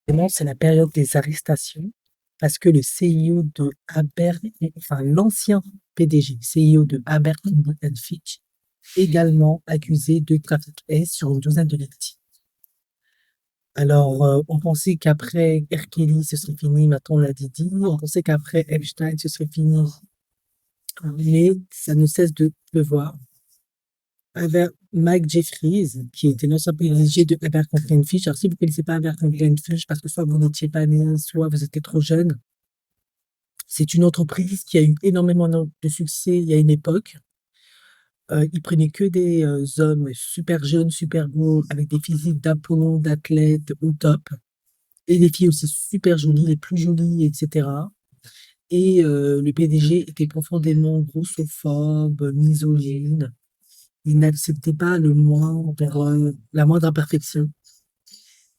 Vraiment, c'est la période des arrestations parce que le CIO de enfin l'ancien PDG, CIO de Abercrombie Fitch, également accusé de trafic S sur une douzaine de victimes. Alors, on pensait qu'après R. Kelly, ce serait fini, maintenant on l'a dit, on pensait qu'après Epstein, ce serait fini, mais ça ne cesse de pleuvoir. Avec Mike Jeffries, qui était l'ancien PDG de Abercrombie Fitch. Alors, si vous ne connaissez pas Abercrombie Fitch, parce que soit vous n'étiez pas né, soit vous étiez trop jeune, c'est une entreprise qui a eu énormément de succès il y a une époque. Ils prenaient que des hommes super jeunes, super beaux, avec des physiques d'Apollon, d'athlètes au top, et des filles aussi super jolies, les plus jolies, etc. Et le PDG était profondément grossophobe, misogyne. Il n'acceptait pas la moindre imperfection.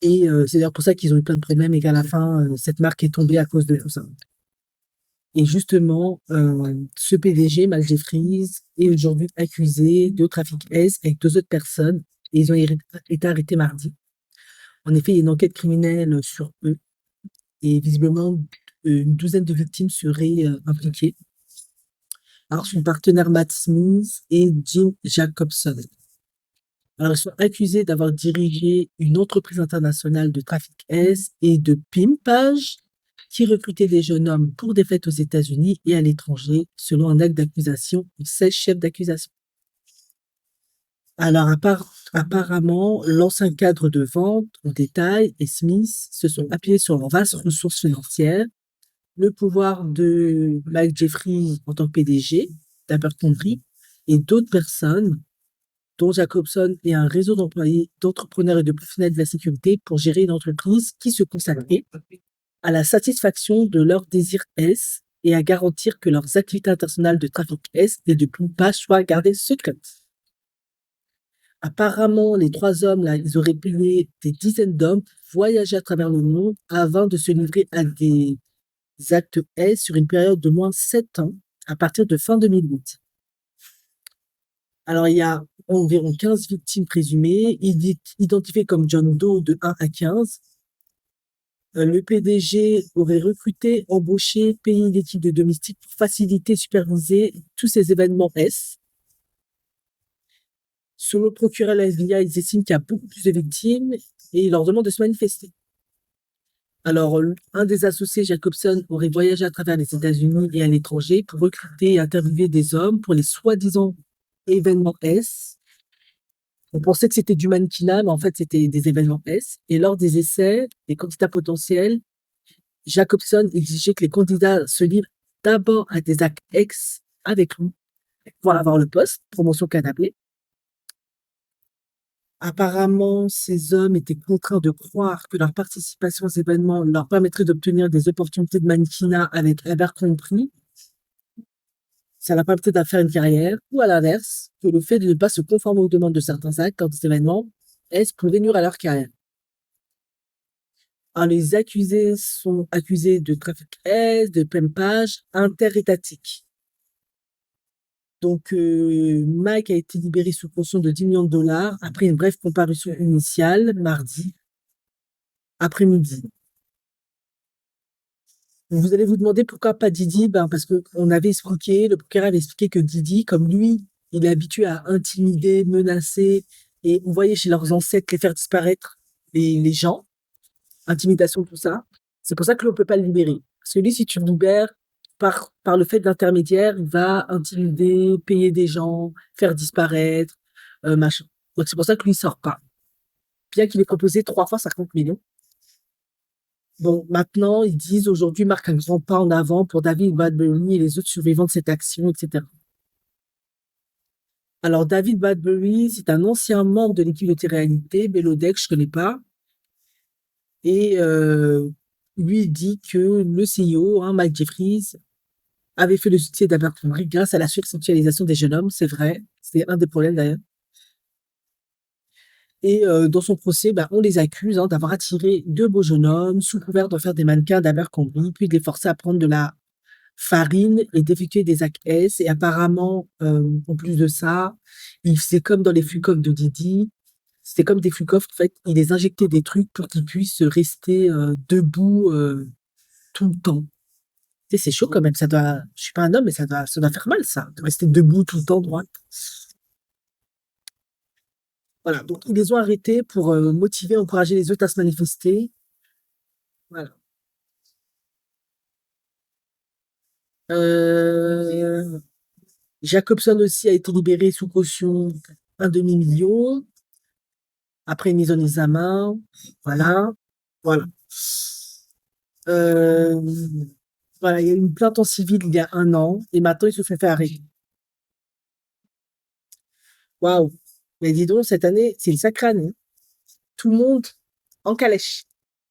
Et c'est d'ailleurs pour ça qu'ils ont eu plein de problèmes et qu'à la fin, cette marque est tombée à cause de tout ça. Et justement, ce PDG, Mal Jeffries, est aujourd'hui accusé de trafic S avec deux autres personnes et ils ont été arrêtés mardi. En effet, il y a une enquête criminelle sur eux et visiblement, une douzaine de victimes seraient impliquées. Alors, son partenaire Matt Smith et Jim Jacobson. Alors, ils sont accusés d'avoir dirigé une entreprise internationale de trafic S et de pimpage qui recrutait des jeunes hommes pour des fêtes aux États-Unis et à l'étranger, selon un acte d'accusation de 16 chefs d'accusation. Alors, apparemment, l'ancien cadre de vente au détail et Smith se sont appuyés sur leurs vastes ressources financières, le pouvoir de Mike Jeffries en tant que PDG d'Abercrombie et d'autres personnes dont Jacobson et un réseau d'employés, d'entrepreneurs et de professionnels de la sécurité pour gérer une entreprise qui se consacrait à la satisfaction de leurs désirs S et à garantir que leurs activités internationales de trafic S et de pompage soient gardées secrètes. Apparemment, les trois hommes, là, ils auraient payé des dizaines d'hommes pour voyager à travers le monde avant de se livrer à des actes S sur une période de moins 7 ans à partir de fin 2008. Alors, il y a environ 15 victimes présumées, identifiées comme John Doe de 1 à 15. Le PDG aurait recruté, embauché, payé une équipe de domestiques pour faciliter, superviser tous ces événements S. Selon le procureur de la FBI, ils estiment qu'il y a beaucoup plus de victimes et ils leur demandent de se manifester. Alors, un des associés, Jacobson, aurait voyagé à travers les États-Unis et à l'étranger pour recruter et interviewer des hommes pour les soi-disant événements S. On pensait que c'était du mannequinat, mais en fait, c'était des événements S. Et lors des essais, les candidats potentiels, Jacobson exigeait que les candidats se livrent d'abord à des actes X avec lui pour avoir le poste, promotion canapé. Apparemment, ces hommes étaient contraints de croire que leur participation aux événements leur permettrait d'obtenir des opportunités de mannequinat avec Abercrombie. Ça leur permettrait de faire une carrière, ou à l'inverse, que le fait de ne pas se conformer aux demandes de certains actes lors des événements pouvait nuire à leur carrière. Alors, les accusés sont accusés de trafic S, de pimpage interétatique. Donc, Mike a été libéré sous caution de 10 millions de dollars après une brève comparution initiale, mardi après-midi. Vous allez vous demander pourquoi pas Didi? Ben, parce qu'on avait expliqué, le procureur avait expliqué que Didi, comme lui, il est habitué à intimider, menacer, et on voyait chez leurs ancêtres les faire disparaître les gens, intimidation, tout ça. C'est pour ça que l'on peut pas le libérer. Parce que lui, si tu le libères, par le fait d'intermédiaire, il va intimider, payer des gens, faire disparaître, machin. Donc c'est pour ça que lui, il sort pas. Bien qu'il ait proposé 3 fois 50 millions. Bon, maintenant, ils disent aujourd'hui marque un grand pas en avant pour David Bradbury et les autres survivants de cette action, etc. Alors, David Bradbury, c'est un ancien membre de l'équipe de télé-réalité, Belodeck, je connais pas. Et lui, il dit que le CEO, hein, Mike Jeffries, avait fait le succès d'Abercrombie grâce à la sursexualisation des jeunes hommes. C'est vrai, c'est un des problèmes d'ailleurs. Et dans son procès, ben, on les accuse d'avoir attiré deux beaux jeunes hommes sous couvert de faire des mannequins d'Abercrombie, puis de les forcer à prendre de la farine et d'effectuer des actes S. Et apparemment, en plus de ça, il faisait comme dans les flux de Didi. C'était comme des Flukov, en fait, ils les injectaient des trucs pour qu'ils puissent rester debout tout le temps. Tu sais, c'est chaud quand même, ça doit, je suis pas un homme, mais ça doit faire mal, ça, de rester debout tout le temps droit. Voilà, donc ils les ont arrêtés pour motiver, encourager les autres à se manifester. Voilà. Euh, Jacobson aussi a été libéré sous caution 1 demi-million, après une mise en examen. Voilà. Voilà. Euh, voilà, il y a eu une plainte en civil il y a 1 an, et maintenant il se fait arrêter. Waouh! Mais dis donc, cette année, c'est une sacrée année. Tout le monde en calèche.